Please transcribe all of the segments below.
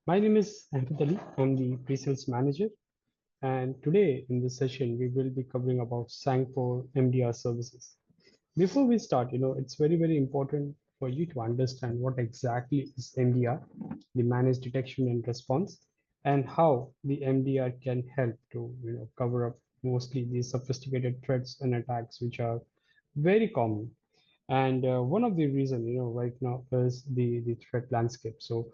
My name is Ahamadali. I'm the pre-sales manager, and today in this session we will be covering about Sangfor MDR services. Before we start, it's very important for you to understand what exactly is MDR, the managed detection and response, and how the MDR can help to cover up mostly these sophisticated threats and attacks which are very common. And one of the reason right now is the threat landscape. So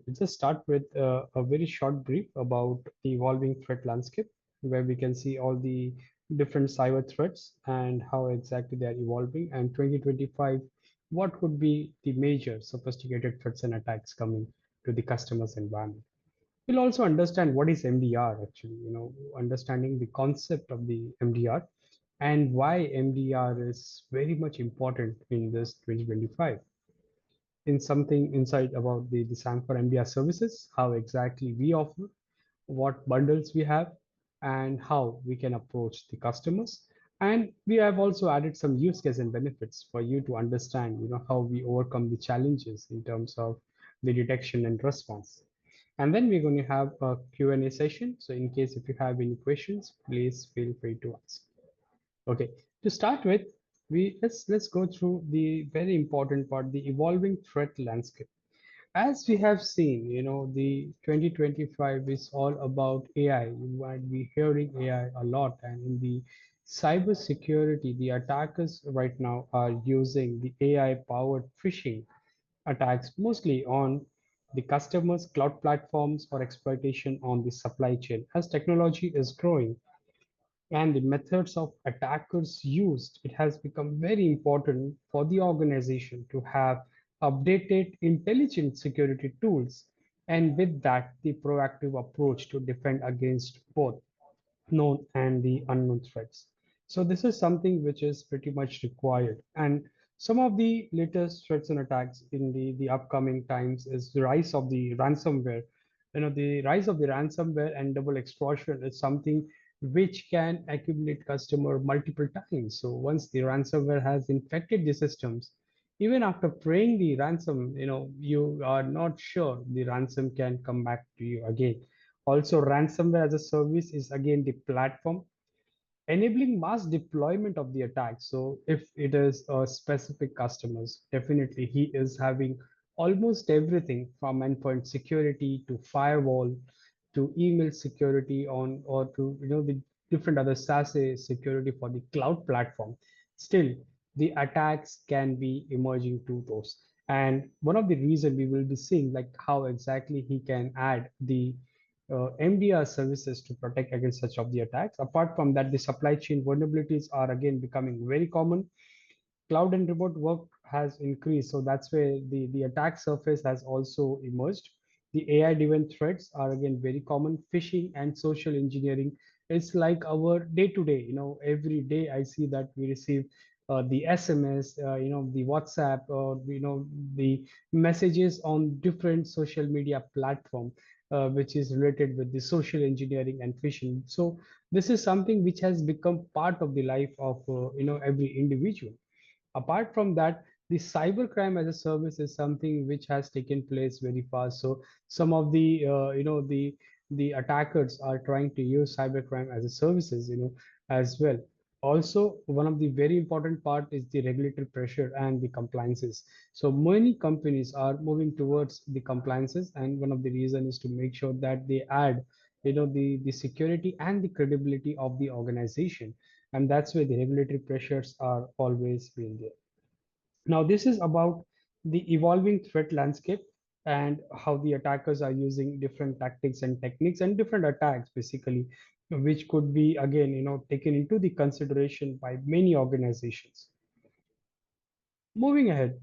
let's just start with a very short brief about the evolving threat landscape, where we can see all the different cyber threats and how exactly they are evolving. And 2025, what would be the major sophisticated threats and attacks coming to the customer's environment? We'll also understand what is MDR actually, understanding the concept of the MDR and why MDR is very much important in this 2025 in something insight about the Sangfor MDR services, how exactly we offer, what bundles we have, and how we can approach the customers. And we have also added some use case and benefits for you to understand, how we overcome the challenges in terms of the detection and response. And then we're going to have a Q&A session. So in case if you have any questions, please feel free to ask. Okay, to start with, let's go through the very important part, the evolving threat landscape. As we have seen, the 2025 is all about AI. You might be hearing AI a lot, and in the cybersecurity, the attackers right now are using the AI-powered phishing attacks mostly on the customers' cloud platforms or exploitation on the supply chain. As technology is growing, and the methods of attackers used, it has become very important for the organization to have updated intelligent security tools, and with that, the proactive approach to defend against both known and the unknown threats. So this is something which is pretty much required. And some of the latest threats and attacks in the upcoming times is the rise of the ransomware. The rise of the ransomware and double extortion is something which can accumulate customer multiple times. So once the ransomware has infected the systems, even after paying the ransom, you are not sure the ransom can come back to you again. Also, ransomware as a service is again the platform enabling mass deployment of the attack. So if it is a specific customers, definitely he is having almost everything from endpoint security to firewall to email security on or to the different other SaaS security for the cloud platform. Still, the attacks can be emerging to those. And one of the reason we will be seeing like how exactly he can add the MDR services to protect against such of the attacks. Apart from that, the supply chain vulnerabilities are again becoming very common. Cloud and remote work has increased, so that's where the attack surface has also emerged. The AI-driven threats are again very common. Phishing and social engineering is like our day-to-day. Every day I see that we receive the SMS, the WhatsApp, or the messages on different social media platform, which is related with the social engineering and phishing. So this is something which has become part of the life of every individual. Apart from that, the cybercrime as a service is something which has taken place very fast. So some of the the attackers are trying to use cybercrime as a services, as well. Also, one of the very important part is the regulatory pressure and the compliances. So many companies are moving towards the compliances, and one of the reason is to make sure that they add, the security and the credibility of the organization, and that's where the regulatory pressures are always been there. Now, this is about the evolving threat landscape and how the attackers are using different tactics and techniques and different attacks, basically, which could be again, taken into the consideration by many organizations. Moving ahead,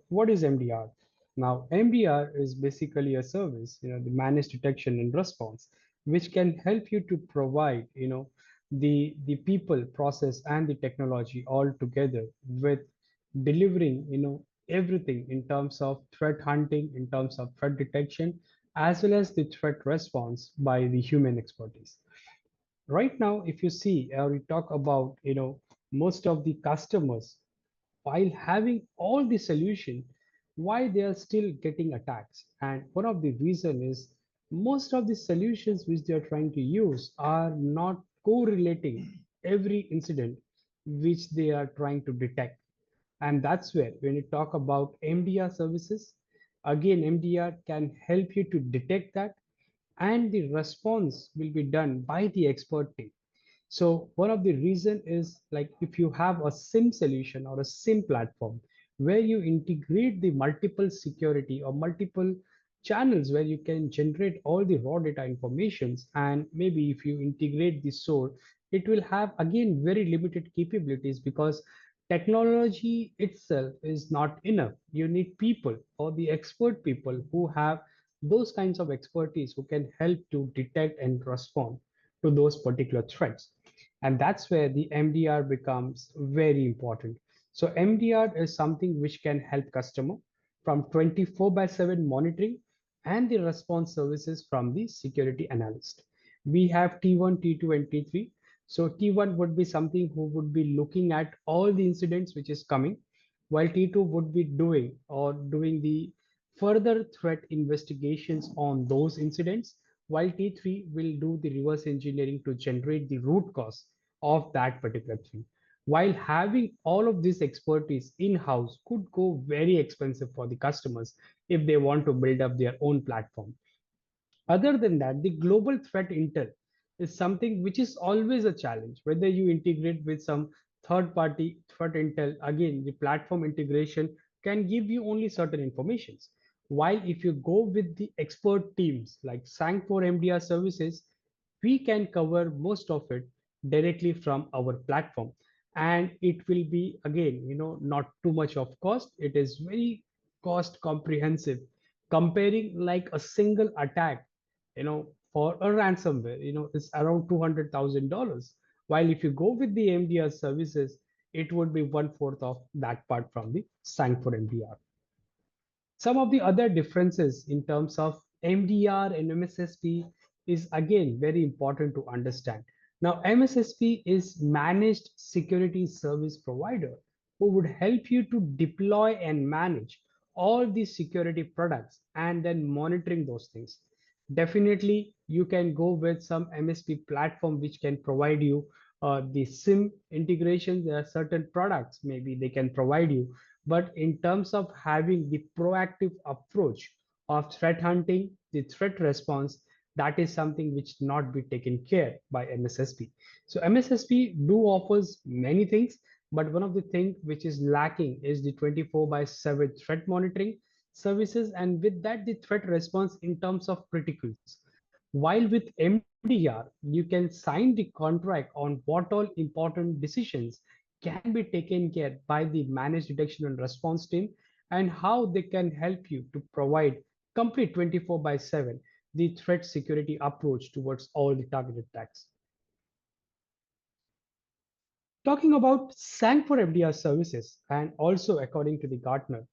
what is MDR? Now, MDR is basically a service, the managed detection and response, which can help you to provide, the people, process, and the technology all together with delivering, everything in terms of threat hunting, in terms of threat detection, as well as the threat response by the human expertise. Right now, if you see, we talk about, most of the customers while having all the solution, why they are still getting attacks. And one of the reason is most of the solutions which they are trying to use are not correlating every incident which they are trying to detect. And that's where when you talk about MDR services, again, MDR can help you to detect that, and the response will be done by the expert team. So one of the reason is like if you have a SIM solution or a SIM platform where you integrate the multiple security or multiple channels where you can generate all the raw data informations, and maybe if you integrate the SOAR, it will have again very limited capabilities because technology itself is not enough. You need people or the expert people who have those kinds of expertise who can help to detect and respond to those particular threats. And that's where the MDR becomes very important. So MDR is something which can help customer from 24 by 7 monitoring and the response services from the security analyst. We have T1, T2, and T3. So T1 would be something who would be looking at all the incidents which is coming, while T2 would be doing the further threat investigations on those incidents, while T3 will do the reverse engineering to generate the root cause of that particular thing. While having all of this expertise in-house could go very expensive for the customers if they want to build up their own platform. Other than that, the global threat intel is something which is always a challenge. Whether you integrate with some third party threat intel, again, the platform integration can give you only certain informations. While if you go with the expert teams like Sangfor MDR services, we can cover most of it directly from our platform. And it will be again, not too much of cost. It is very cost comprehensive comparing like a single attack for a ransomware, it's around $200,000. While if you go with the MDR services, it would be one fourth of that part from the Sangfor MDR. Some of the other differences in terms of MDR and MSSP is again very important to understand. Now, MSSP is managed security service provider who would help you to deploy and manage all these security products and then monitoring those things. Definitely, you can go with some MSP platform which can provide you the SIM integration. There are certain products maybe they can provide you, but in terms of having the proactive approach of threat hunting, the threat response, that is something which not be taken care by MSSP. So MSSP do offers many things, but one of the things which is lacking is the 24 by 7 threat monitoring services, and with that the threat response in terms of criticals. While with MDR, you can sign the contract on what all important decisions can be taken care by the managed detection and response team, and how they can help you to provide complete 24 by 7 the threat security approach towards all the targeted attacks. Talking about Sangfor MDR services, and also according to the Gartner,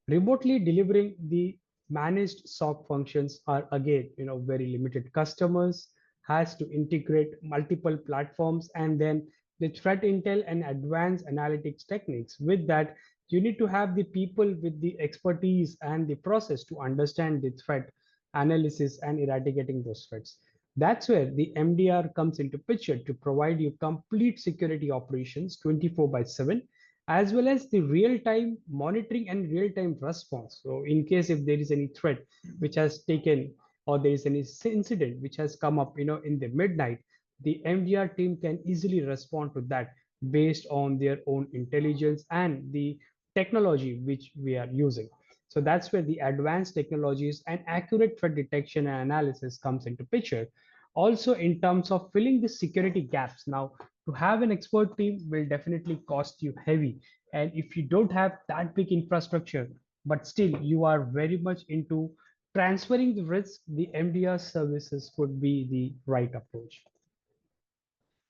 remotely delivering the managed SOC functions are again, very limited. Customers has to integrate multiple platforms and then the threat intel and advanced analytics techniques. With that, you need to have the people with the expertise and the process to understand the threat analysis and eradicating those threats. That's where the MDR comes into picture to provide you complete security operations 24 by 7, as well as the real-time monitoring and real-time response. So in case if there is any threat which has taken, or there is any incident which has come up, in the midnight, the MDR team can easily respond to that based on their own intelligence and the technology which we are using. So that's where the advanced technologies and accurate threat detection and analysis comes into picture. Also, in terms of filling the security gaps, now to have an expert team will definitely cost you heavy. And if you don't have that big infrastructure, but still you are very much into transferring the risk, the MDR services would be the right approach.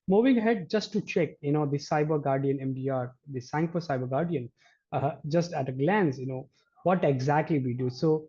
Moving ahead, just to check, the Cyber Guardian MDR, the Sangfor Cyber Guardian, just at a glance, what exactly we do. So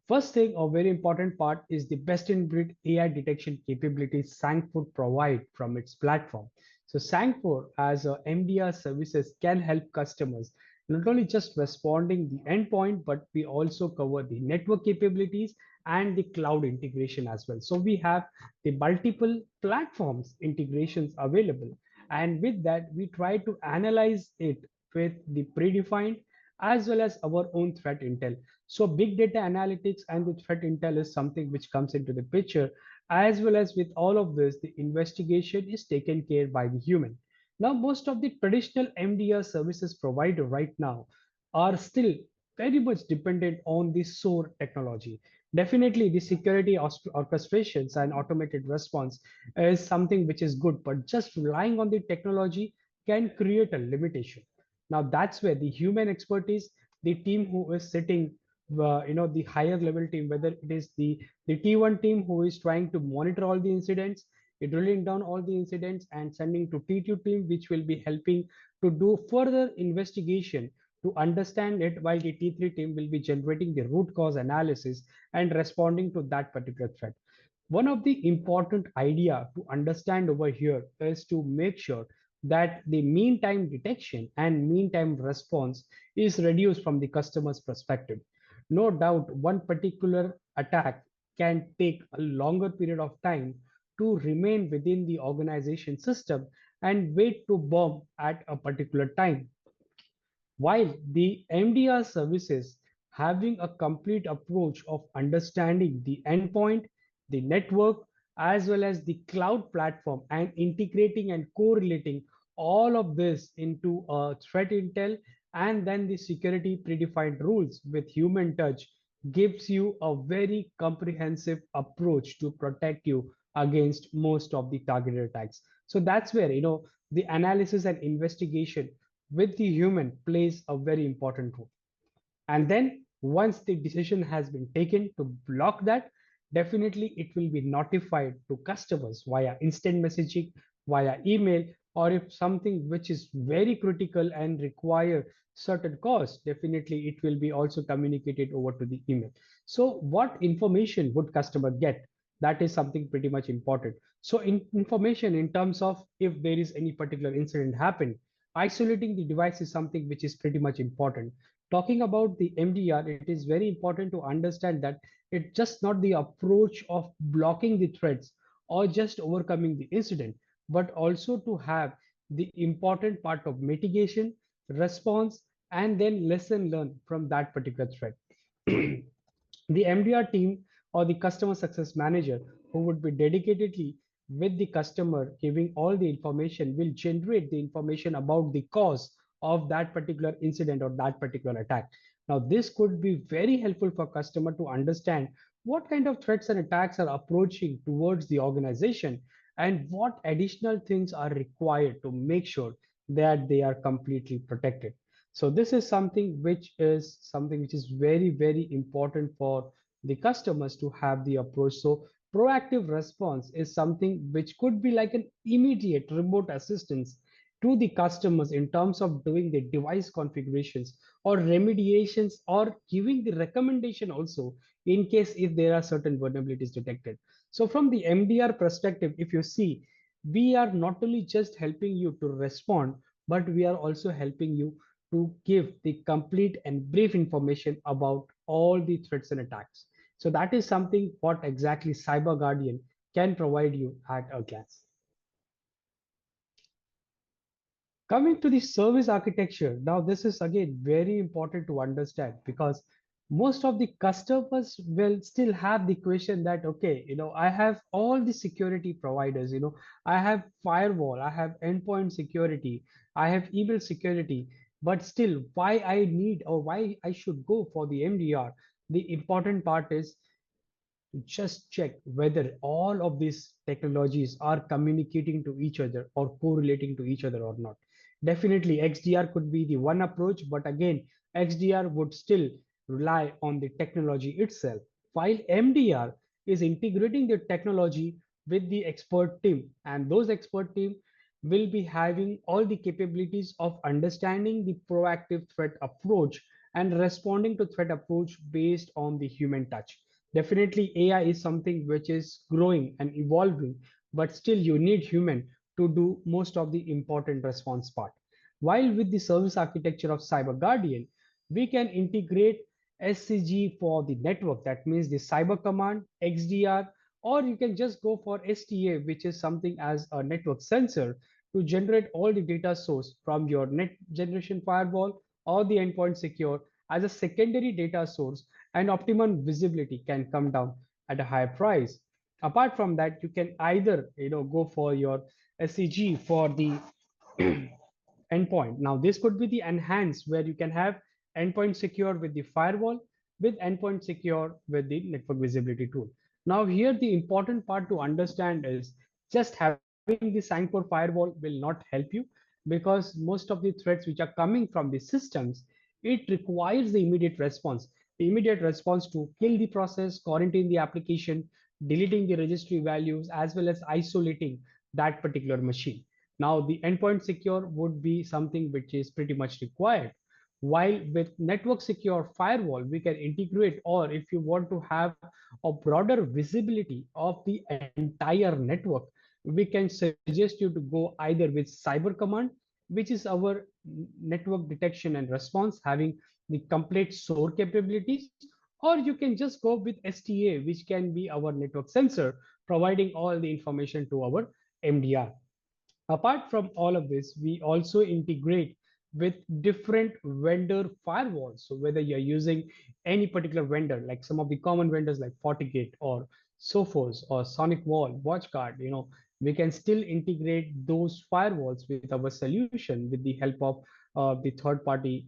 first thing, a very important part is the best in breed AI detection capabilities Sangfor provide from its platform. So Sangfor as a MDR services can help customers not only just responding the endpoint, but we also cover the network capabilities and the cloud integration as well. So we have the multiple platforms integrations available. And with that, we try to analyze it with the predefined as well as our own threat intel. So big data analytics and the threat intel is something which comes into the picture. As well as with all of this, the investigation is taken care by the human. Now, most of the traditional MDR services provider right now are still very much dependent on the SOAR technology. Definitely, the security orchestrations and automated response is something which is good, but just relying on the technology can create a limitation. Now, that's where the human expertise, the team who is sitting, the higher level team, whether it is the T1 team who is trying to monitor all the incidents, drilling down all the incidents and sending to T2 team, which will be helping to do further investigation to understand it, while the T3 team will be generating the root cause analysis and responding to that particular threat. One of the important idea to understand over here is to make sure that the mean time detection and mean time response is reduced from the customer's perspective. No doubt, one particular attack can take a longer period of time to remain within the organization system and wait to bomb at a particular time. While the MDR services having a complete approach of understanding the endpoint, the network, as well as the cloud platform and integrating and correlating all of this into a threat intel and then the security predefined rules with human touch gives you a very comprehensive approach to protect you against most of the targeted attacks. So that's where the analysis and investigation with the human plays a very important role. And then once the decision has been taken to block that, definitely it will be notified to customers via instant messaging, via email, or if something which is very critical and require certain cost, definitely it will be also communicated over to the email. So what information would customer get? That is something pretty much important. So information in terms of if there is any particular incident happen, isolating the device is something which is pretty much important. Talking about the MDR, it is very important to understand that it's just not the approach of blocking the threats or just overcoming the incident, but also to have the important part of mitigation, response, and then lesson learned from that particular threat. The MDR team or the customer success manager who would be dedicatedly with the customer giving all the information will generate the information about the cause of that particular incident or that particular attack. Now, this could be very helpful for customer to understand what kind of threats and attacks are approaching towards the organization and what additional things are required to make sure that they are completely protected. So this is something which is very, very important for the customers to have the approach. So proactive response is something which could be like an immediate remote assistance to the customers in terms of doing the device configurations or remediations or giving the recommendation also in case if there are certain vulnerabilities detected. So from the MDR perspective, if you see, we are not only just helping you to respond, but we are also helping you to give the complete and brief information about all the threats and attacks. So that is something what exactly Cyber Guardian can provide you at a glance. Coming to the service architecture, now this is again very important to understand because most of the customers will still have the question that, okay, I have all the security providers, I have firewall, I have endpoint security, I have email security, but still why I need or why I should go for the MDR? The important part is to just check whether all of these technologies are communicating to each other or correlating to each other or not. Definitely, XDR could be the one approach, but again, XDR would still rely on the technology itself, while MDR is integrating the technology with the expert team, and those expert team will be having all the capabilities of understanding the proactive threat approach and responding to threat approach based on the human touch. Definitely, AI is something which is growing and evolving, but still you need human to do most of the important response part. While with the service architecture of Cyber Guardian, we can integrate SCG for the network. That means the Cyber Command, XDR, or you can just go for STA, which is something as a network sensor to generate all the data source from your net generation firewall or the endpoint secure as a secondary data source, and optimum visibility can come down at a higher price. Apart from that, you can either go for your SCG for the endpoint. Now, this could be the enhanced where you can have endpoint secure with the firewall with endpoint secure with the network visibility tool. Now, here the important part to understand is just having the Sangfor firewall will not help you because most of the threats which are coming from the systems, it requires the immediate response. The immediate response to kill the process, quarantine the application, deleting the registry values, as well as isolating that particular machine. Now, the endpoint secure would be something which is pretty much required. While with network secure firewall, we can integrate, or if you want to have a broader visibility of the entire network, we can suggest you to go either with Cyber Command, which is our network detection and response, having the complete SOAR capabilities, or you can just go with STA, which can be our network sensor, providing all the information to our MDR. Apart from all of this, we also integrate with different vendor firewalls. So whether you're using any particular vendor, like some of the common vendors like FortiGate or Sophos or Sonic Wall, WatchGuard, we can still integrate those firewalls with our solution with the help of the third party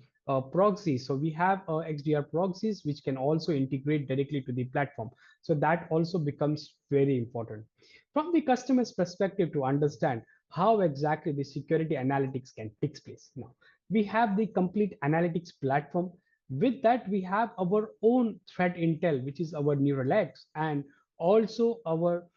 proxies. So we have XDR proxies, which can also integrate directly to the platform. So that also becomes very important. From the customer's perspective to understand how exactly the security analytics can take place. Now, we have the complete analytics platform. With that, we have our own threat intel, which is our neural X, and also our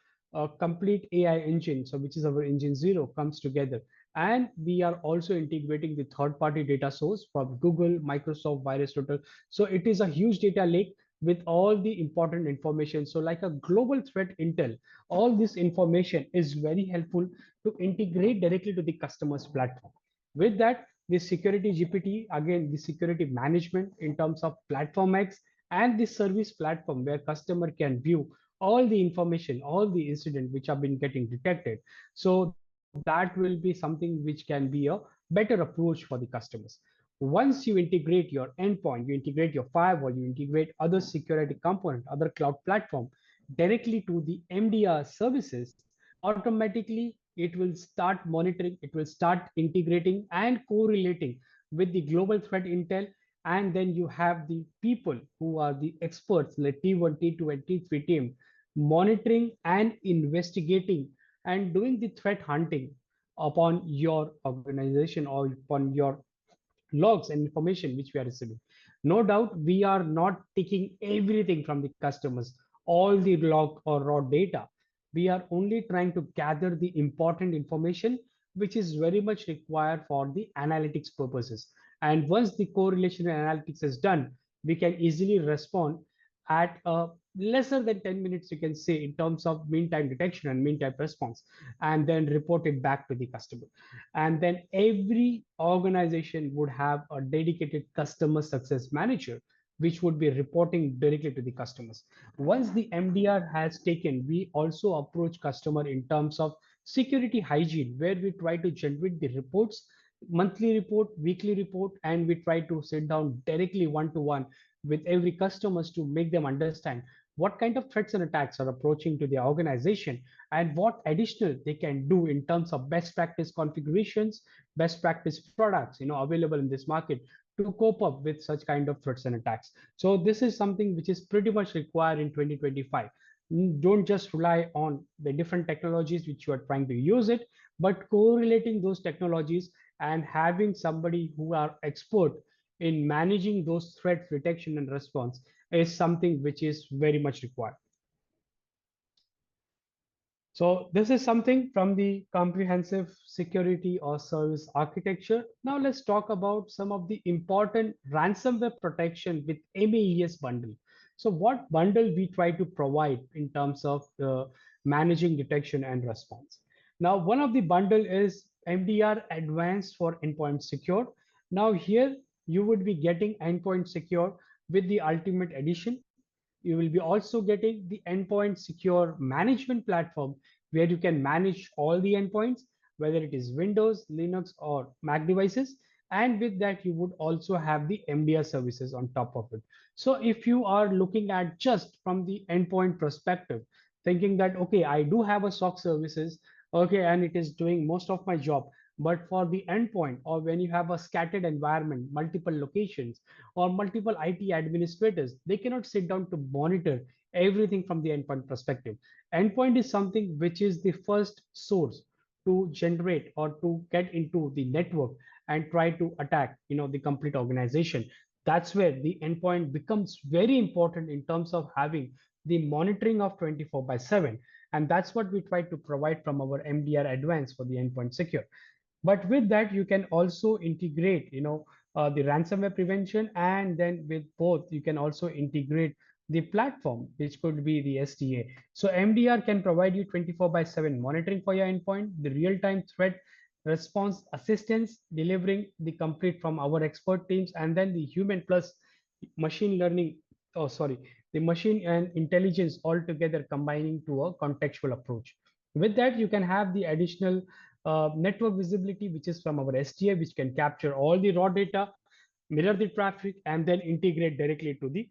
complete AI engine, so which is our engine zero, comes together. And we are also integrating the third-party data source from Google, Microsoft, VirusTotal. So it is a huge data lake with all the important information. So like a global threat intel, all this information is very helpful to integrate directly to the customer's platform. With that, the security GPT, again, the security management in terms of platform X and the service platform where customer can view all the information, all the incident which have been getting detected. So that will be something which can be a better approach for the customers. Once you integrate your endpoint, you integrate your firewall, you integrate other security component, other cloud platform directly to the MDR services, automatically it will start monitoring, it will start integrating and correlating with the global threat intel. And then you have the people who are the experts, like T1, T2, and T3 team, monitoring and investigating and doing the threat hunting upon your organization or upon your logs and information which we are receiving. No doubt we are not taking everything from the customers, all the log or raw data. We are only trying to gather the important information which is very much required for the analytics purposes. And once the correlation analytics is done, we can easily respond at lesser than 10 minutes, you can say, in terms of mean time detection and mean time response, and then report it back to the customer. And then every organization would have a dedicated customer success manager which would be reporting directly to the customers. Once the MDR has taken, we also approach customer in terms of security hygiene, where we try to generate the reports, monthly report, weekly report, and we try to sit down directly one to one with every customers to make them understand what kind of threats and attacks are approaching to the organization and what additional they can do in terms of best practice configurations, best practice products available in this market to cope up with such kind of threats and attacks. So this is something which is pretty much required in 2025. Don't just rely on the different technologies which you are trying to use it, but correlating those technologies and having somebody who are expert in managing those threat detection and response is something which is very much required. So this is something from the comprehensive security or service architecture. Now let's talk about some of the important ransomware protection with MAES bundle. So what bundle we try to provide in terms of managing detection and response. Now, one of the bundle is MDR Advanced for Endpoint Secure. Now here you would be getting Endpoint Secure with the Ultimate Edition. You will be also getting the Endpoint Secure Management Platform, where you can manage all the endpoints, whether it is Windows, Linux, or Mac devices. And with that, you would also have the MDR services on top of it. So if you are looking at just from the endpoint perspective, thinking that, okay, I do have a SOC services, okay, and it is doing most of my job. But for the endpoint, or when you have a scattered environment, multiple locations, or multiple IT administrators, they cannot sit down to monitor everything from the endpoint perspective. Endpoint is something which is the first source to generate or to get into the network and try to attack, the complete organization. That's where the endpoint becomes very important in terms of having the monitoring of 24 by 7. And that's what we try to provide from our MDR Advance for the endpoint secure. But with that, you can also integrate, the ransomware prevention, and then with both, you can also integrate the platform, which could be the STA. So MDR can provide you 24 by 7 monitoring for your endpoint, the real-time threat response assistance, delivering the complete from our expert teams, and then the human plus machine learning, oh, sorry, the machine and intelligence all together combining to a contextual approach. With that, you can have the additional network visibility, which is from our STA, which can capture all the raw data, mirror the traffic, and then integrate directly to the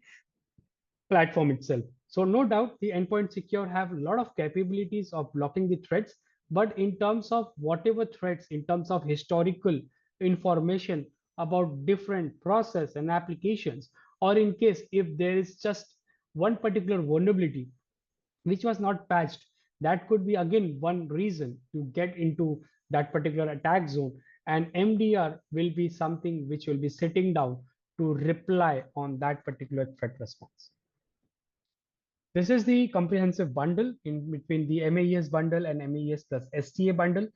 platform itself. So no doubt the endpoint secure have a lot of capabilities of blocking the threats, but in terms of whatever threats, in terms of historical information about different process and applications, or in case if there is just one particular vulnerability which was not patched, that could be again one reason to get into that particular attack zone. And MDR will be something which will be sitting down to reply on that particular threat response. This is the comprehensive bundle in between the MAES bundle and MAES plus STA bundle.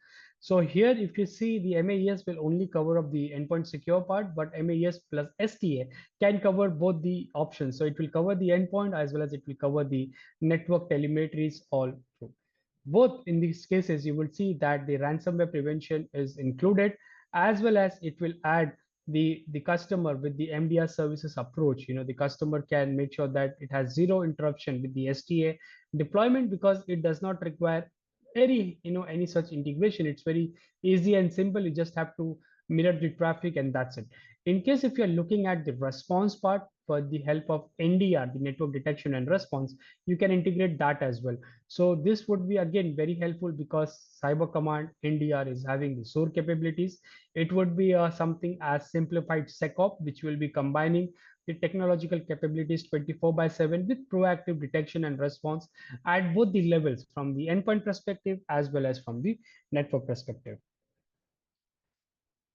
So here, if you see, the MAES will only cover up the endpoint secure part, but MAES plus STA can cover both the options. So it will cover the endpoint as well as it will cover the network telemetries all through. Both in these cases, you will see that the ransomware prevention is included, as well as it will add the customer with the MDR services approach. The customer can make sure that it has zero interruption with the STA deployment, because it does not require any such integration. It's very easy and simple. You just have to mirror the traffic, and that's it. In case if you're looking at the response part, for the help of NDR, the network detection and response, you can integrate that as well. So this would be again very helpful, because Cyber Command NDR is having the SOAR capabilities. It would be something as simplified SecOp, which will be combining the technological capabilities 24 by 7 with proactive detection and response at both the levels, from the endpoint perspective as well as from the network perspective.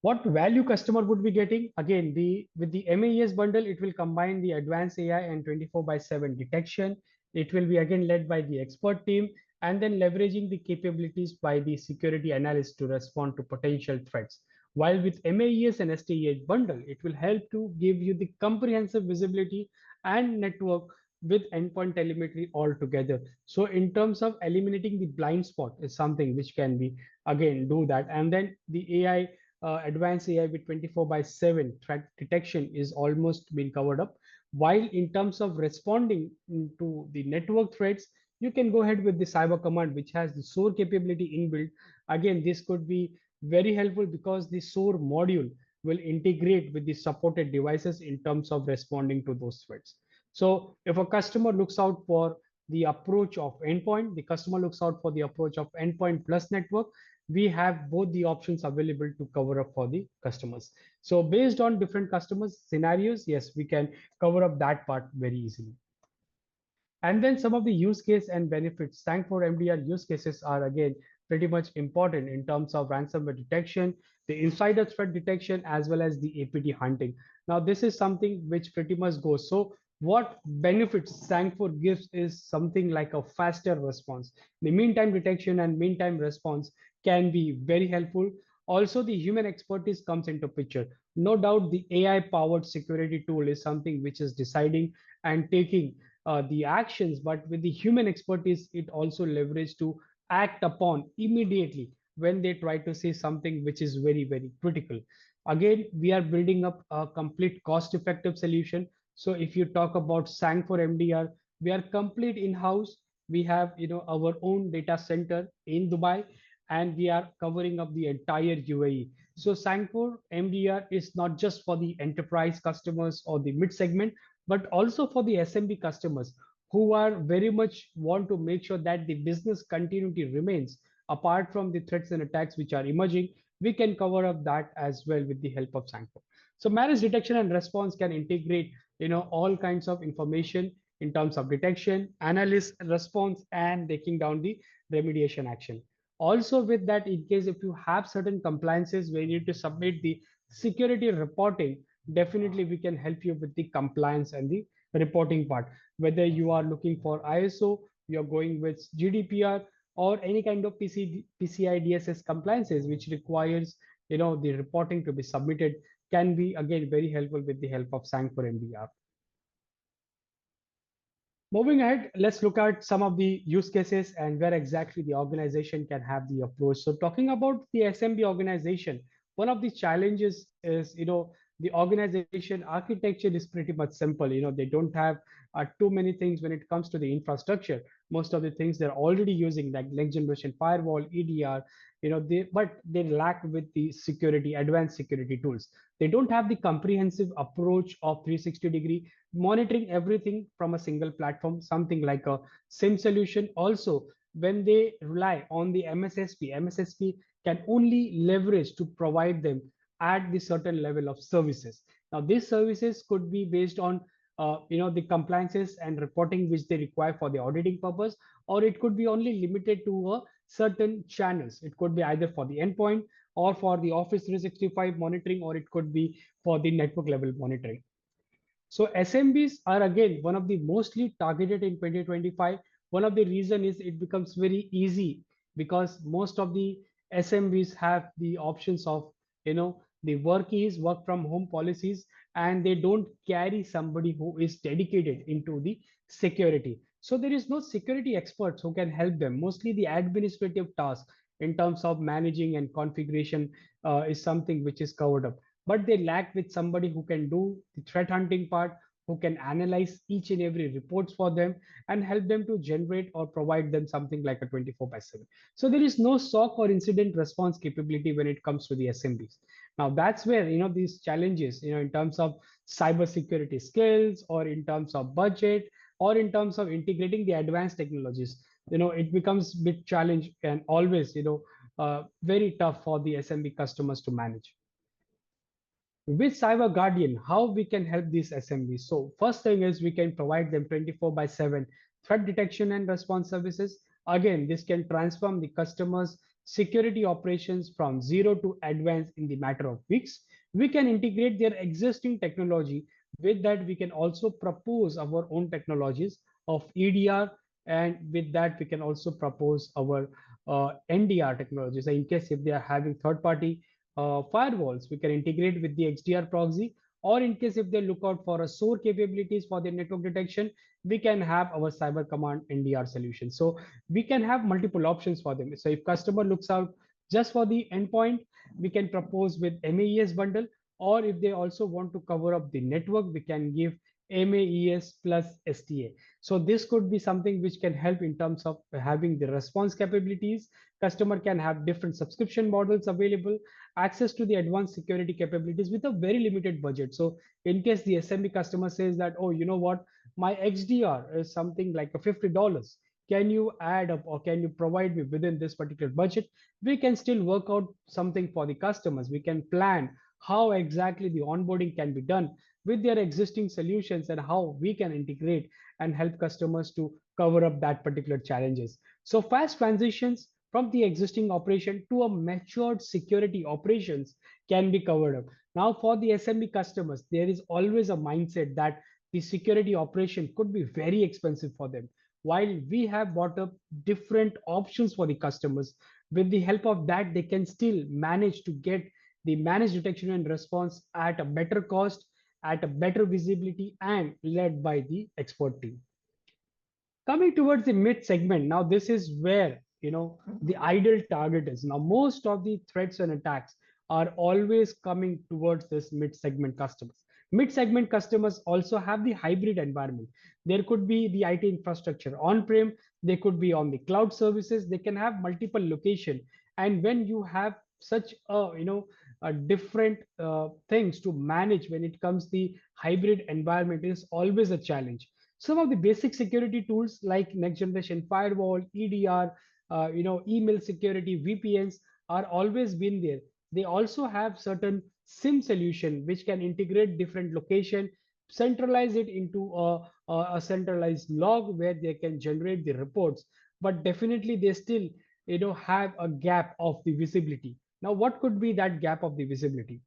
What value customer would be getting? Again, with the MAES bundle, it will combine the advanced AI and 24 by 7 detection. It will be again led by the expert team, and then leveraging the capabilities by the security analyst to respond to potential threats. While with MAES and STA bundle, it will help to give you the comprehensive visibility and network with endpoint telemetry all together. So in terms of eliminating the blind spot is something which can be again do that. And then the AI, advanced AI with 24 by 7 threat detection is almost been covered up. While in terms of responding to the network threats, you can go ahead with the Cyber Command, which has the SOAR capability inbuilt. Again, this could be very helpful, because the SOAR module will integrate with the supported devices in terms of responding to those threats. So if a customer looks out for the approach of endpoint, the customer looks out for the approach of endpoint plus network, we have both the options available to cover up for the customers. So based on different customers scenarios, yes, we can cover up that part very easily. And then some of the use case and benefits. Sangfor MDR use cases are again pretty much important in terms of ransomware detection, the insider threat detection, as well as the APT hunting. Now, this is something which pretty much goes. So what benefits Sangfor gives is something like a faster response. The meantime detection and meantime response can be very helpful. Also, the human expertise comes into picture. No doubt the AI powered security tool is something which is deciding and taking the actions, but with the human expertise, it also leveraged to act upon immediately when they try to say something which is very, very critical. Again, we are building up a complete cost effective solution. So if you talk about Sangfor MDR, we are complete in-house. We have our own data center in Dubai, and we are covering up the entire UAE. So Sangfor MDR is not just for the enterprise customers or the mid segment, but also for the SMB customers who are very much want to make sure that the business continuity remains apart from the threats and attacks which are emerging. We can cover up that as well with the help of Sangfor. So managed detection and response can integrate all kinds of information in terms of detection, analysis, response, and taking down the remediation action. Also with that, in case if you have certain compliances where you need to submit the security reporting, definitely we can help you with the compliance and the reporting part. Whether you are looking for ISO, you're going with GDPR, or any kind of PCI DSS compliances which requires the reporting to be submitted, can be again very helpful with the help of Sangfor MDR. Moving ahead, let's look at some of the use cases and where exactly the organization can have the approach. So talking about the SMB organization, one of the challenges is, the organization architecture is pretty much simple. They don't have too many things when it comes to the infrastructure. Most of the things they're already using, like next generation firewall, EDR, but they lack with the security, advanced security tools. They don't have the comprehensive approach of 360 degree monitoring everything from a single platform, something like a SIM solution. Also, when they rely on the MSSP can only leverage to provide them at the certain level of services. Now, these services could be based on the compliances and reporting which they require for the auditing purpose, or it could be only limited to a certain channels. It could be either for the endpoint or for the Office 365 monitoring, or it could be for the network level monitoring. So SMBs are again one of the mostly targeted in 2025. One of the reason is it becomes very easy because most of the SMBs have the options of the work from home policies, and they don't carry somebody who is dedicated into the security. So there is no security experts who can help them. Mostly the administrative task in terms of managing and configuration is something which is covered up, but they lack with somebody who can do the threat hunting part, who can analyze each and every reports for them and help them to generate or provide them something like a 24 by 7. So there is no SOC or incident response capability when it comes to the SMBs. Now that's where these challenges, in terms of cybersecurity skills, or in terms of budget, or in terms of integrating the advanced technologies, it becomes big challenge and always very tough for the SMB customers to manage. With cyber guardian, how we can help these SMBs? So first thing is we can provide them 24 by 7 threat detection and response services. Again, this can transform the customer's security operations from zero to advanced in the matter of weeks. We can integrate their existing technology. With that, we can also propose our own technologies of EDR, and with that we can also propose our NDR technologies. So in case if they are having third party firewalls, we can integrate with the XDR proxy, or in case if they look out for a SOAR capabilities for their network detection, we can have our cyber command NDR solution. So we can have multiple options for them. So if customer looks out just for the endpoint, we can propose with MAES bundle, or if they also want to cover up the network, we can give MAES plus STA. So this could be something which can help in terms of having the response capabilities. Customer can have different subscription models available, access to the advanced security capabilities with a very limited budget. So in case the SMB customer says that, oh, you know what, my XDR is something like a $50. Can you add up, or can you provide me within this particular budget? We can still work out something for the customers. We can plan how exactly the onboarding can be done with their existing solutions, and how we can integrate and help customers to cover up that particular challenges. So fast transitions from the existing operation to a matured security operations can be covered up. Now for the SMB customers, there is always a mindset that the security operation could be very expensive for them. While we have brought up different options for the customers, with the help of that, they can still manage to get the managed detection and response at a better cost, at a better visibility, and led by the expert team. Coming towards the mid segment, now this is where the ideal target is. Now most of the threats and attacks are always coming towards this mid-segment customers. Mid-segment customers also have the hybrid environment. There could be the IT infrastructure on-prem, they could be on the cloud services, they can have multiple location. And when you have such a different things to manage, when it comes the hybrid environment is always a challenge. Some of the basic security tools like next generation firewall, EDR, email security, VPNs are always been there. They also have certain SIM solution which can integrate different location, centralize it into a centralized log where they can generate the reports. But definitely they still have a gap of the visibility. Now what could be that gap of the visibility?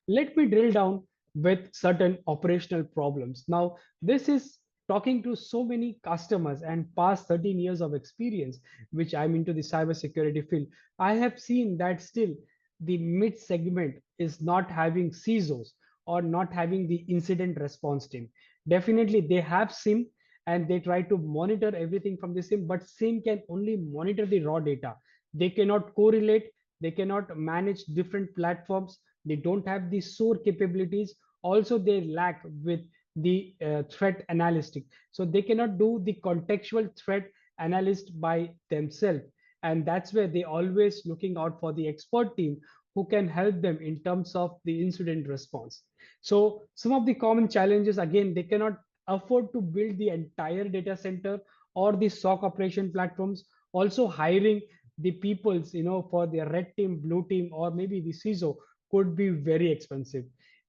Let me drill down with certain operational problems. Now, this is talking to so many customers and past 13 years of experience, which I'm into the cybersecurity field. I have seen that still the mid segment is not having CISOs or not having the incident response team. Definitely, they have SIM and they try to monitor everything from the SIM, but SIM can only monitor the raw data. They cannot correlate, they cannot manage different platforms, they don't have the SOAR capabilities. Also they lack with the threat analytic, so they cannot do the contextual threat analyst by themselves. And that's where they always looking out for the expert team who can help them in terms of the incident response. So some of the common challenges, again, they cannot afford to build the entire data center or the SOC operation platforms. Also hiring the peoples for the red team, blue team, or maybe the CISO could be very expensive.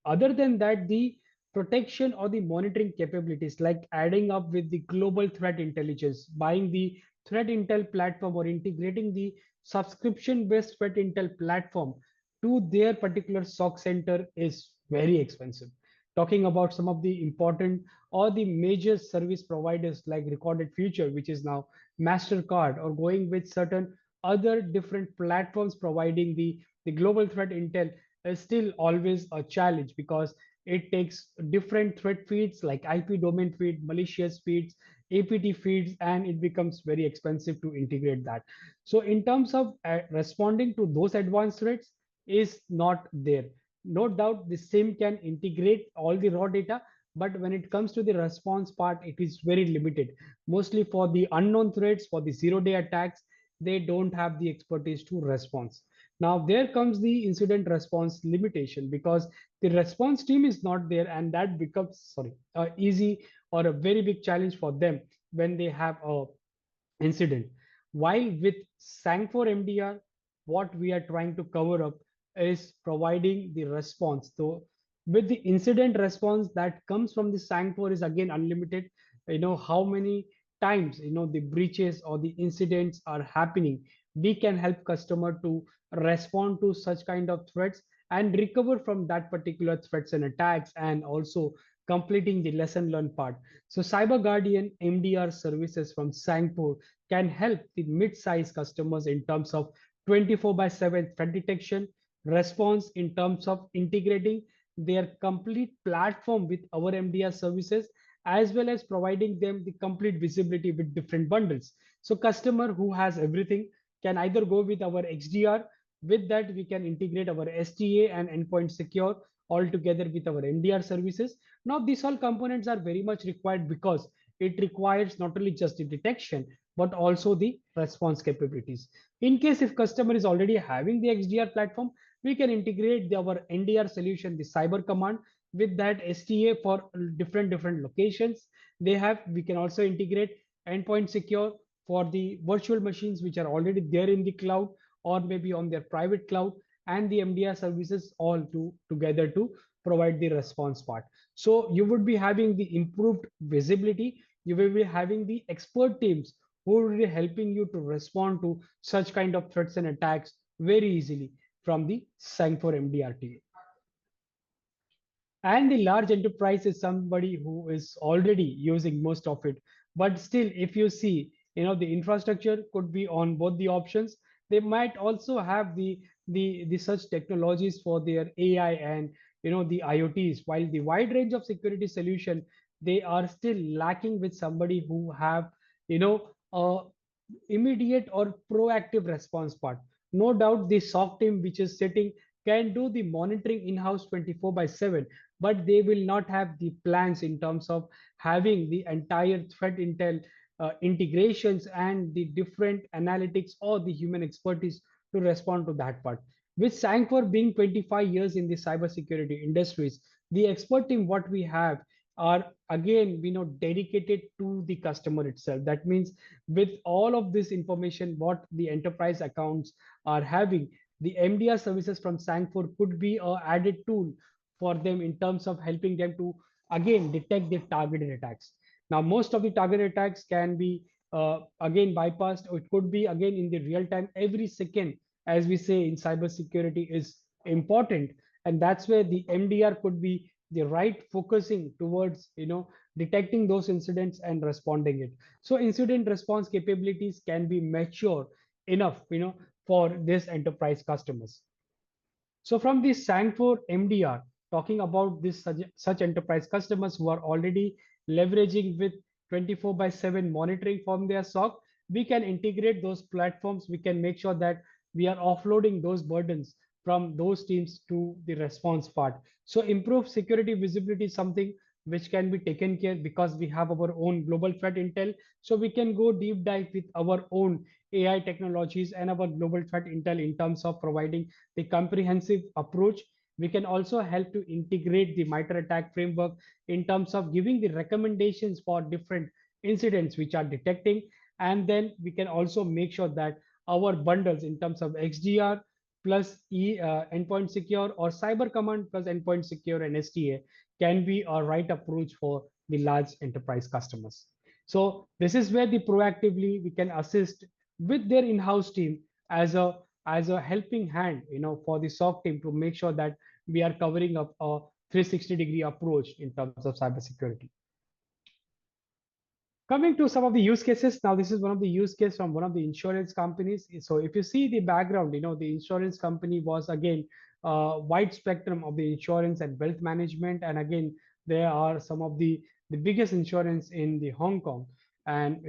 Other than that, the protection or the monitoring capabilities, like adding up with the global threat intelligence, buying the threat intel platform or integrating the subscription based threat intel platform to their particular SOC center is very expensive. Talking about some of the important or the major service providers like Recorded Future, which is now MasterCard, or going with certain other different platforms providing the global threat intel, is still always a challenge because it takes different threat feeds like IP domain feed, malicious feeds, APT feeds, and it becomes very expensive to integrate that. So in terms of responding to those advanced threats is not there. No doubt the same can integrate all the raw data, but when it comes to the response part, it is very limited. Mostly for the unknown threats, for the zero-day attacks, they don't have the expertise to respond. Now there comes the incident response limitation because the response team is not there, and that becomes easy or a very big challenge for them when they have a incident. While with Sangfor MDR, what we are trying to cover up is providing the response. So with the incident response that comes from the Sangfor is again unlimited. How many times the breaches or the incidents are happening. We can help customer to respond to such kind of threats and recover from that particular threats and attacks, and also completing the lesson learned part. So Cyber Guardian MDR services from Sangfor can help the mid-size customers in terms of 24 by 7 threat detection, response in terms of integrating their complete platform with our MDR services, as well as providing them the complete visibility with different bundles. So customer who has everything can either go with our XDR. With that, we can integrate our STA and endpoint secure all together with our MDR services. Now, these all components are very much required because it requires not only just the detection, but also the response capabilities. In case if customer is already having the XDR platform, we can integrate our NDR solution, the cyber command, with that STA for different locations. We can also integrate endpoint secure for the virtual machines which are already there in the cloud or maybe on their private cloud, and the MDR services all together to provide the response part. So you would be having the improved visibility, you will be having the expert teams who will be helping you to respond to such kind of threats and attacks very easily from the Sangfor MDR team. And the large enterprise is somebody who is already using most of it. But still, if you see, the infrastructure could be on both the options. They might also have the such technologies for their AI and the IoTs. While the wide range of security solution, they are still lacking with somebody who have a immediate or proactive response part. No doubt the SOC team which is sitting can do the monitoring in-house 24 by 7, but they will not have the plans in terms of having the entire threat intel integrations and the different analytics or the human expertise to respond to that part. With Sangfor being 25 years in the cybersecurity industries, the expert team what we have are again dedicated to the customer itself. That means with all of this information what the enterprise accounts are having, the MDR services from Sangfor could be a added tool for them in terms of helping them to again detect the targeted attacks. Now most of the targeted attacks can be again bypassed, or it could be again in the real time. Every second, as we say in cybersecurity, is important, and that's where the MDR could be the right focusing towards detecting those incidents and responding it. So incident response capabilities can be mature enough for this enterprise customers. So from the Sangfor MDR, talking about this such enterprise customers who are already leveraging with 24 by 7 monitoring from their SOC, we can integrate those platforms. We can make sure that we are offloading those burdens from those teams to the response part. So improved security visibility is something which can be taken care because we have our own global threat intel. So we can go deep dive with our own AI technologies and our global threat intel in terms of providing the comprehensive approach. We can also help to integrate the MITRE ATT&CK framework in terms of giving the recommendations for different incidents which are detecting. And then we can also make sure that our bundles in terms of XDR plus endpoint secure, or cyber command plus endpoint secure and STA can be a right approach for the large enterprise customers. So this is where the proactively we can assist with their in-house team as a helping hand for the SOC team to make sure that we are covering up a 360-degree approach in terms of cybersecurity. Coming to some of the use cases, now this is one of the use case from one of the insurance companies. So if you see the background, the insurance company was again wide spectrum of the insurance and wealth management, and again there are some of the biggest insurance in the Hong Kong. And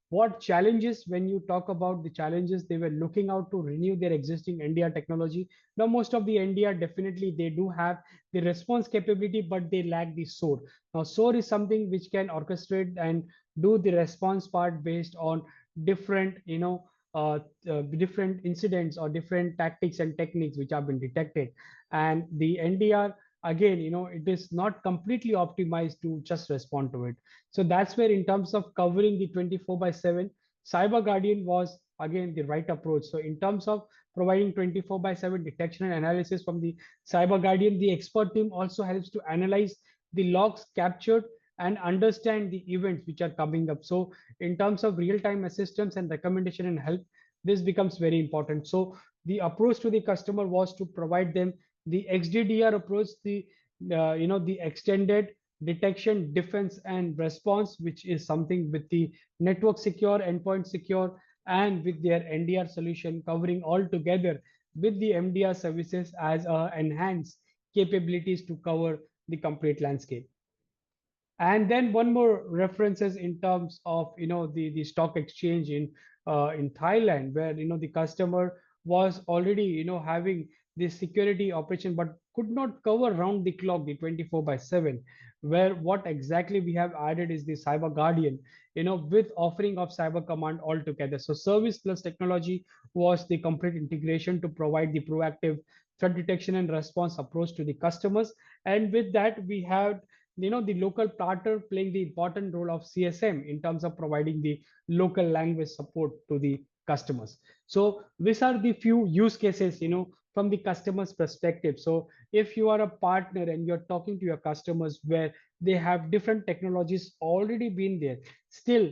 what challenges, when you talk about the challenges, they were looking out to renew their existing NDR technology. Now most of the NDR definitely they do have the response capability, but they lack the SOAR. Now SOAR is something which can orchestrate and do the response part based on different different incidents or different tactics and techniques which have been detected. And the NDR again it is not completely optimized to just respond to it. So that's where in terms of covering the 24 by 7, cyber guardian was again the right approach. So in terms of providing 24 by 7 detection and analysis from the cyber guardian, the expert team also helps to analyze the logs captured and understand the events which are coming up. So in terms of real-time assistance and recommendation and help, this becomes very important. So the approach to the customer was to provide them the XDDR approach, the the extended detection, defense, and response, which is something with the network secure, endpoint secure, and with their NDR solution covering all together with the MDR services as enhanced capabilities to cover the complete landscape. And then one more references in terms of the stock exchange in Thailand, where the customer was already having the security operation but could not cover round the clock the 24 by 7, where what exactly we have added is the cyber guardian with offering of cyber command altogether. So service plus technology was the complete integration to provide the proactive threat detection and response approach to the customers. And with that we have the local partner playing the important role of CSM in terms of providing the local language support to the customers. So these are the few use cases from the customer's perspective. So if you are a partner and you're talking to your customers where they have different technologies already been there, still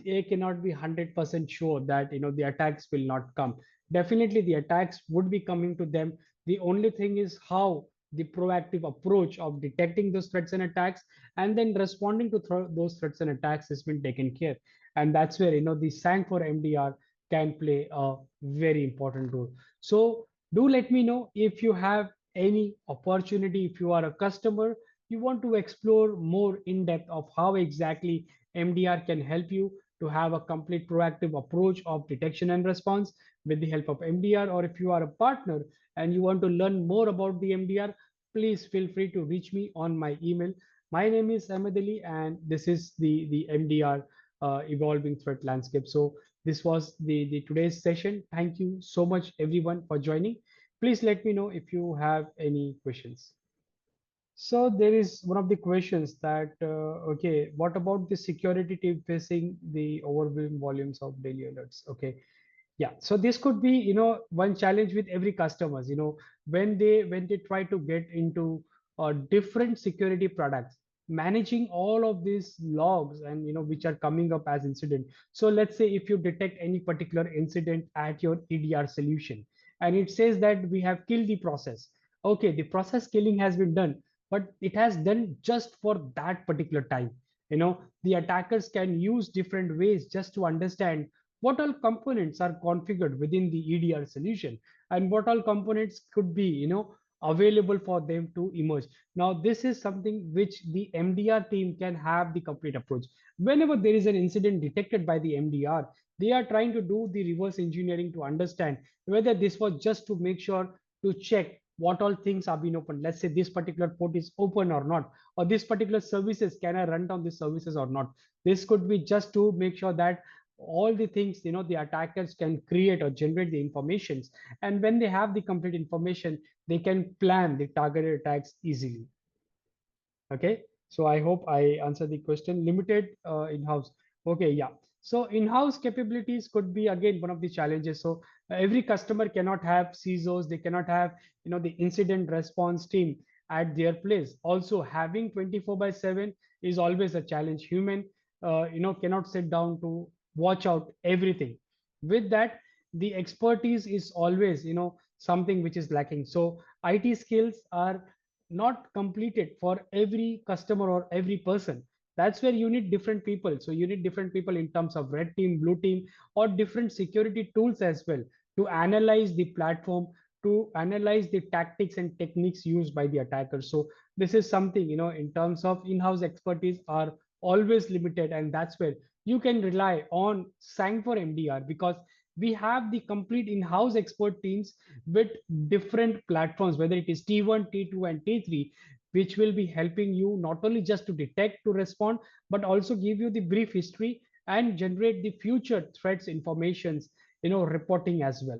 they cannot be 100% sure that the attacks will not come. Definitely the attacks would be coming to them. The only thing is how the proactive approach of detecting those threats and attacks and then responding to those threats and attacks has been taken care. And that's where the Sangfor MDR can play a very important role. So do let me know if you have any opportunity, if you are a customer, you want to explore more in depth of how exactly MDR can help you. to have a complete proactive approach of detection and response with the help of MDR. Or if you are a partner and you want to learn more about the MDR, please feel free to reach me on my email. My name is Ahamadali, and this is the MDR evolving threat landscape. So this was the today's session. Thank you so much everyone for joining. Please let me know if you have any questions. So there is one of the questions that, okay, what about the security team facing the overwhelming volumes of daily alerts? Okay, yeah, so this could be, one challenge with every customers, when they try to get into different security products, managing all of these logs and which are coming up as incident. So let's say if you detect any particular incident at your EDR solution and it says that we have killed the process. Okay, the process killing has been done, but it has done just for that particular time. The attackers can use different ways just to understand what all components are configured within the EDR solution and what all components could be available for them to emerge. Now this is something which the MDR team can have the complete approach. Whenever there is an incident detected by the MDR, they are trying to do the reverse engineering to understand whether this was just to make sure to check what all things have been opened. Let's say this particular port is open or not, or this particular services, can I run down these services or not. This could be just to make sure that all the things the attackers can create or generate the informations, and when they have the complete information, they can plan the targeted attacks easily. Okay, so I hope I answered the question. Limited in-house. Okay, yeah. So in-house capabilities could be again one of the challenges. So every customer cannot have CISOs, they cannot have the incident response team at their place. Also having 24 by 7 is always a challenge. Human cannot sit down to watch out everything. With that, the expertise is always something which is lacking. So IT skills are not completed for every customer or every person. That's where you need different people. So you need different people in terms of red team, blue team, or different security tools as well, to analyze the platform, to analyze the tactics and techniques used by the attackers. So this is something, in terms of in-house expertise are always limited, and that's where you can rely on Sangfor MDR, because we have the complete in-house expert teams with different platforms, whether it is T1, T2, and T3, which will be helping you not only just to detect, to respond, but also give you the brief history and generate the future threats informations, reporting as well.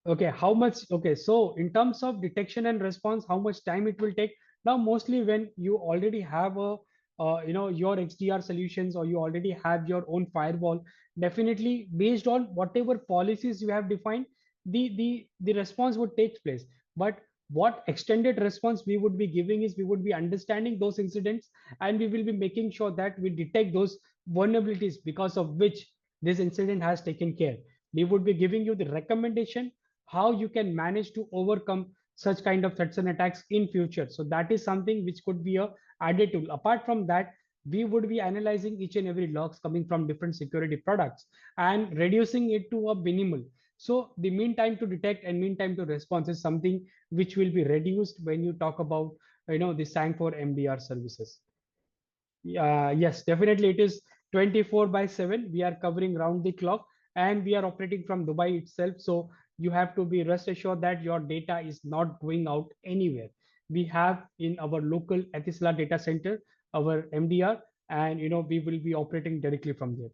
Okay, how much? Okay, so in terms of detection and response, how much time it will take? Now, mostly when you already have your XDR solutions, or you already have your own firewall, definitely based on whatever policies you have defined, the response would take place. But what extended response we would be giving is, we would be understanding those incidents, and we will be making sure that we detect those vulnerabilities because of which this incident has taken care. We would be giving you the recommendation how you can manage to overcome such kind of threats and attacks in future. So that is something which could be a added tool. Apart from that, we would be analyzing each and every logs coming from different security products and reducing it to a minimal. So the mean time to detect and mean time to response is something which will be reduced when you talk about the Sangfor MDR services. Yes, definitely. It is 24 by 7. We are covering round the clock, and we are operating from Dubai itself. So you have to be rest assured that your data is not going out anywhere. We have in our local Atisla data center our MDR, and we will be operating directly from there.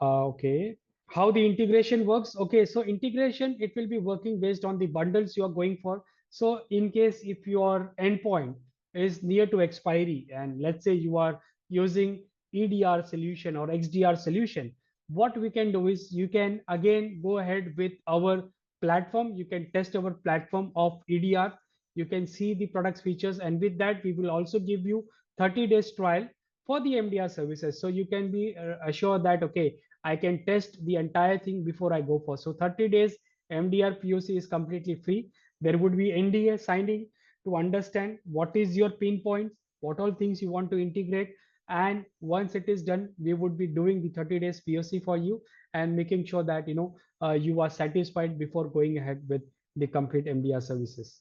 Okay. How the integration works? Okay, so integration, it will be working based on the bundles you are going for. So in case if your endpoint is near to expiry, and let's say you are using EDR solution or XDR solution, what we can do is, you can again go ahead with our platform. You can test our platform of EDR. You can see the products features, and with that we will also give you 30 days trial for the MDR services. So you can be assured that, okay, I can test the entire thing before I go for. So 30 days MDR POC is completely free. There would be NDA signing to understand what is your pain points, what all things you want to integrate. And once it is done, we would be doing the 30 days POC for you and making sure that you are satisfied before going ahead with the complete MDR services.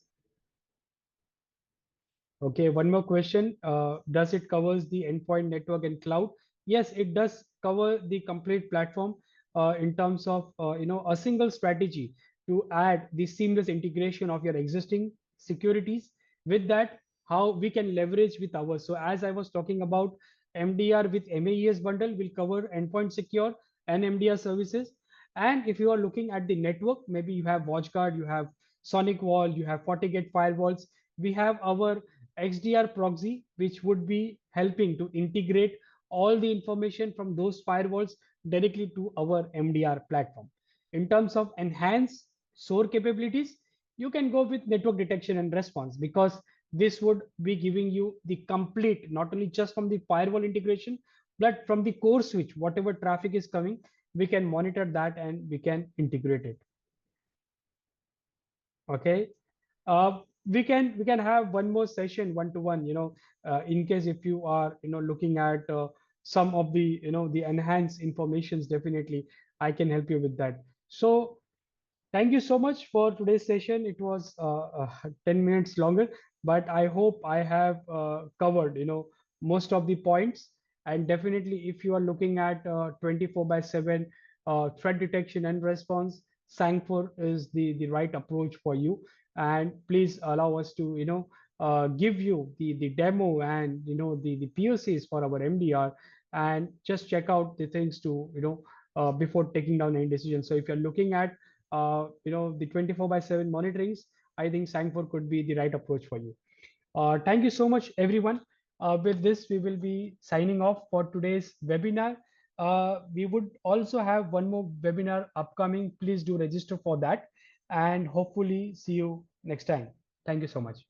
Okay, one more question. Does it covers the endpoint network and cloud? Yes, it does cover the complete platform in terms of a single strategy to add the seamless integration of your existing securities. With that, how we can leverage with ours. So as I was talking about, MDR with MAES bundle will cover endpoint secure and MDR services. And if you are looking at the network, maybe you have WatchGuard, you have Sonic Wall, you have FortiGate firewalls. We have our XDR proxy, which would be helping to integrate all the information from those firewalls directly to our MDR platform. In terms of enhanced SOAR capabilities, you can go with network detection and response, because this would be giving you the complete, not only just from the firewall integration, but from the core switch, whatever traffic is coming, we can monitor that and we can integrate it. Okay. We can have one more session one to one, in case if you are looking at some of the the enhanced informations, definitely I can help you with that. So thank you so much for today's session. It was 10 minutes longer, but I hope I have covered, most of the points. And definitely, if you are looking at 24 by 7 threat detection and response, Sangfor is the right approach for you. And please allow us to, give you the demo and, the POCs for our MDR, and just check out the things to, before taking down any decision. So if you're looking at the 24 by 7 monitorings, I think Sangfor could be the right approach for you. Thank you so much, everyone. With this, we will be signing off for today's webinar. We would also have one more webinar upcoming. Please do register for that, and hopefully see you next time. Thank you so much.